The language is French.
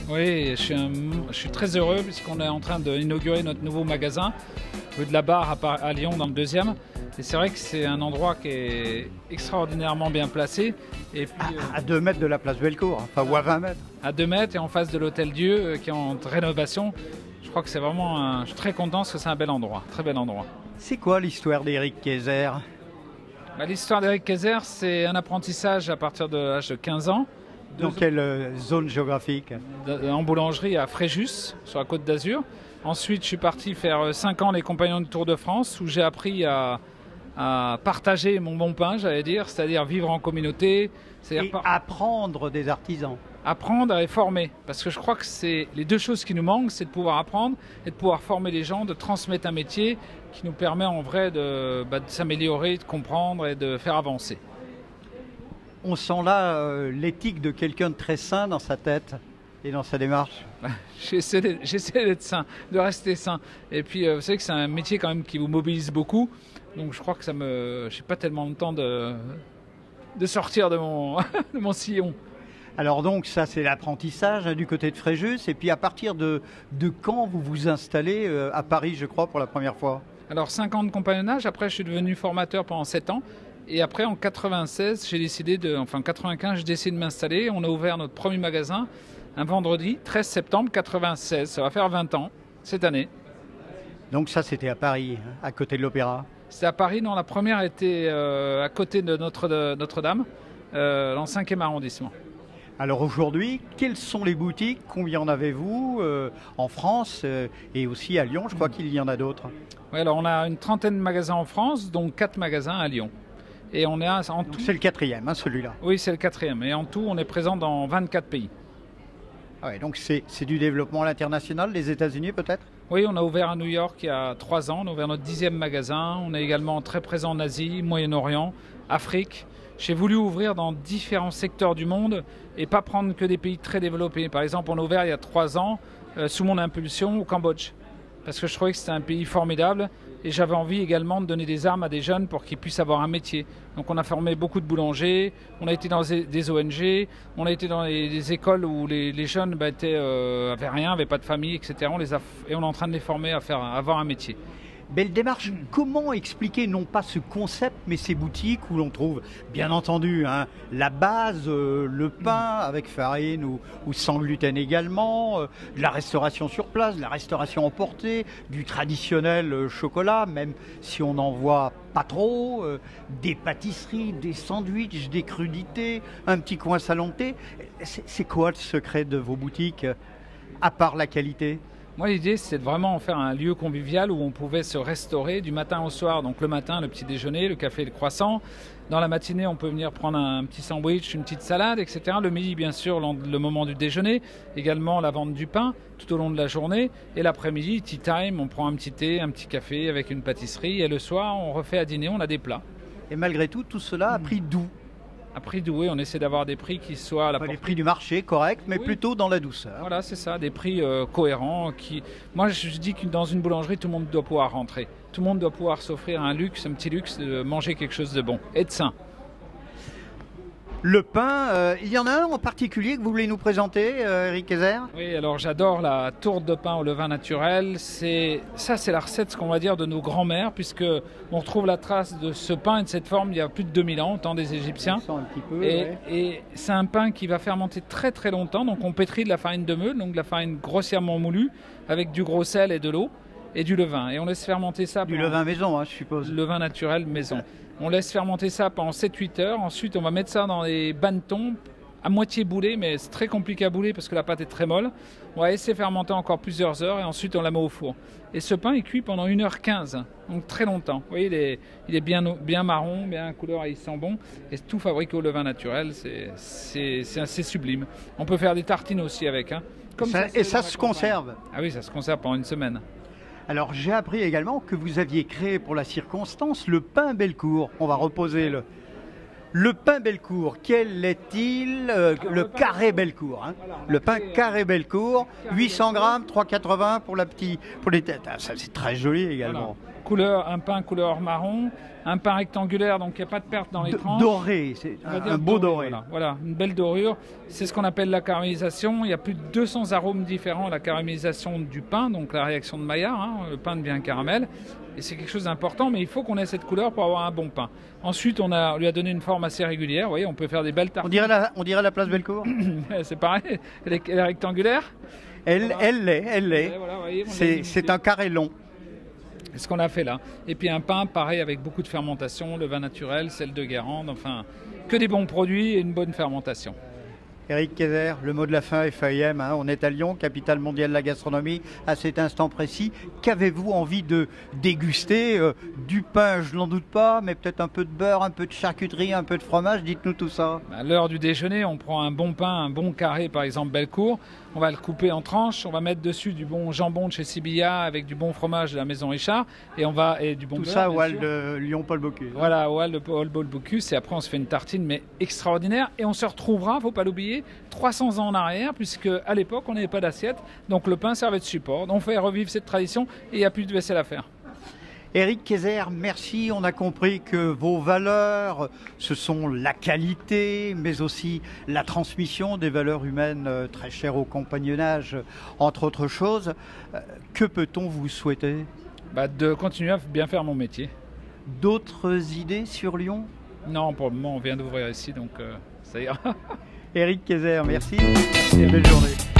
Oui, je suis très heureux puisqu'on est en train d'inaugurer notre nouveau magasin, rue de la Barre à Lyon, dans le 2e. Et c'est vrai que c'est un endroit qui est extraordinairement bien placé. Et puis, à 2 mètres de la place Bellecour, enfin, ou à 20 mètres. À 2 mètres et en face de l'Hôtel Dieu qui est en rénovation. Je crois que c'est vraiment je suis très content parce que c'est un bel endroit, très bel endroit. C'est quoi l'histoire d'Éric Kayser? L'histoire d'Éric Kayser, c'est un apprentissage à partir de l'âge de 15 ans. Dans quelle zone géographique? En boulangerie à Fréjus, sur la Côte d'Azur. Ensuite, je suis parti faire 5 ans les Compagnons du Tour de France, où j'ai appris à partager mon bon pain, j'allais dire, c'est-à-dire vivre en communauté. Et apprendre des artisans. Apprendre et former, parce que je crois que c'est les deux choses qui nous manquent, c'est de pouvoir apprendre et de pouvoir former les gens, de transmettre un métier qui nous permet en vrai de s'améliorer, de comprendre et de faire avancer. On sent là l'éthique de quelqu'un de très sain dans sa tête et dans sa démarche. J'essaie d'être sain, de rester sain. Et puis vous savez que c'est un métier quand même qui vous mobilise beaucoup, donc je crois que j'ai pas tellement le temps de sortir de mon, de mon sillon. Alors donc ça c'est l'apprentissage du côté de Fréjus, et puis à partir de quand vous vous installez à Paris, je crois, pour la première fois? Alors 5 ans de compagnonnage, après je suis devenu formateur pendant 7 ans, et après en 95 j'ai décidé en 95 j'ai décidé de m'installer. On a ouvert notre premier magasin un vendredi 13 septembre 96, ça va faire 20 ans cette année. Donc ça c'était à Paris, à côté de l'Opéra? C'était à Paris, non, la première était à côté de Notre-Dame, dans le 5e arrondissement. Alors aujourd'hui, quelles sont les boutiques? Combien en avez-vous en France et aussi à Lyon? Je crois qu'il y en a d'autres. Oui, alors on a une trentaine de magasins en France, dont 4 magasins à Lyon. Et on est en tout... C'est le 4e, celui-là? Oui, c'est le 4e. Et en tout, on est présent dans 24 pays. Ah ouais, donc c'est du développement à l'international, les États-Unis peut-être? Oui, on a ouvert à New York il y a 3 ans. On a ouvert notre 10e magasin. On est également très présent en Asie, Moyen-Orient, Afrique. J'ai voulu ouvrir dans différents secteurs du monde et pas prendre que des pays très développés. Par exemple, on a ouvert il y a 3 ans, sous mon impulsion, au Cambodge. Parce que je trouvais que c'était un pays formidable et j'avais envie également de donner des armes à des jeunes pour qu'ils puissent avoir un métier. Donc on a formé beaucoup de boulangers, on a été dans des ONG, on a été dans des écoles où les jeunes avaient rien, n'avaient pas de famille, etc. Et on est en train de les former à avoir un métier. Belle démarche. Comment expliquer non pas ce concept, mais ces boutiques où l'on trouve, bien entendu, la base, le pain avec farine ou sans gluten également, de la restauration sur place, de la restauration emportée, du traditionnel chocolat, même si on n'en voit pas trop, des pâtisseries, des sandwichs, des crudités, un petit coin salon de thé. C'est quoi le secret de vos boutiques, à part la qualité? Moi, l'idée, c'est de vraiment en faire un lieu convivial où on pouvait se restaurer du matin au soir. Donc le matin, le petit déjeuner, le café et le croissant. Dans la matinée, on peut venir prendre un petit sandwich, une petite salade, etc. Le midi, bien sûr, le moment du déjeuner. Également la vente du pain tout au long de la journée. Et l'après-midi, tea time, on prend un petit thé, un petit café avec une pâtisserie. Et le soir, on refait à dîner, on a des plats. Et malgré tout cela a pris d'où? À prix doué, on essaie d'avoir des prix qui soient à la portée. Les prix du marché, correct, mais oui, plutôt dans la douceur. Voilà, c'est ça, des prix cohérents. Moi, je dis que dans une boulangerie, tout le monde doit pouvoir rentrer. Tout le monde doit pouvoir s'offrir un petit luxe de manger quelque chose de bon et de sain. Le pain, il y en a un en particulier que vous voulez nous présenter, Éric Kayser? Oui, alors j'adore la tourte de pain au levain naturel. C'est la recette, ce qu'on va dire, de nos grands-mères, puisque on retrouve la trace de ce pain et de cette forme il y a plus de 2000 ans, au temps des Égyptiens. Un petit peu, et c'est un pain qui va fermenter très très longtemps. Donc on pétrit de la farine de meule, donc de la farine grossièrement moulue, avec du gros sel et de l'eau et du levain. Et on laisse fermenter ça. Du levain maison, je suppose. Levain naturel maison. On laisse fermenter ça pendant 7-8 heures. Ensuite, on va mettre ça dans des bannetons à moitié boulés, mais c'est très compliqué à bouler parce que la pâte est très molle. On va laisser fermenter encore plusieurs heures et ensuite on la met au four. Et ce pain est cuit pendant 1h15, donc très longtemps. Vous voyez, il est bien marron, bien couleur et il sent bon. Et tout fabriqué au levain naturel, c'est assez sublime. On peut faire des tartines aussi avec. Comme ça se conserve? Ah oui, ça se conserve pendant une semaine. Alors j'ai appris également que vous aviez créé pour la circonstance le pain Bellecour. On va reposer le pain Bellecour. Quel est-il? Le carré Bellecour. Voilà, le pain carré Bellecour, 800 grammes, 3,80 pour les têtes. Ah, ça c'est très joli également. Voilà. un pain couleur marron, un pain rectangulaire, donc il n'y a pas de perte dans les tranches. Doré, c'est un beau doré. Voilà, une belle dorure. C'est ce qu'on appelle la caramélisation. Il y a plus de 200 arômes différents à la caramélisation du pain, donc la réaction de Maillard, hein, le pain devient caramel. Et c'est quelque chose d'important, mais il faut qu'on ait cette couleur pour avoir un bon pain. Ensuite, on lui a donné une forme assez régulière. Vous voyez, on peut faire des belles tartines. On dirait la place Bellecour. C'est pareil, elle est rectangulaire. Elle l'est. Voilà, c'est un carré long. C'est ce qu'on a fait là. Et puis un pain, pareil, avec beaucoup de fermentation, le vin naturel, sel de Guérande, enfin, que des bons produits et une bonne fermentation. Éric Kayser, le mot de la fin, FAIM, hein, on est à Lyon, capitale mondiale de la gastronomie, à cet instant précis. Qu'avez-vous envie de déguster du pain, je n'en doute pas, mais peut-être un peu de beurre, un peu de charcuterie, un peu de fromage, dites-nous tout ça. À l'heure du déjeuner, on prend un bon pain, un bon carré, par exemple Bellecour, on va le couper en tranches, on va mettre dessus du bon jambon de chez Sibilla avec du bon fromage de la maison Richard et du bon tout beurre. Ça au hall de Lyon-Paul Bocuse. Voilà, au hall de Paul Bocuse, et après on se fait une tartine mais extraordinaire et on se retrouvera, faut pas l'oublier, 300 ans en arrière, puisque à l'époque on n'avait pas d'assiette, donc le pain servait de support. Donc on fait revivre cette tradition et il n'y a plus de vaisselle à faire. Éric Kayser, merci. On a compris que vos valeurs, ce sont la qualité, mais aussi la transmission des valeurs humaines très chères au compagnonnage, entre autres choses. Que peut-on vous souhaiter ? De continuer à bien faire mon métier. D'autres idées sur Lyon ? Non, pour le moment on vient d'ouvrir ici, donc ça ira. Éric Kayser, merci et belle journée.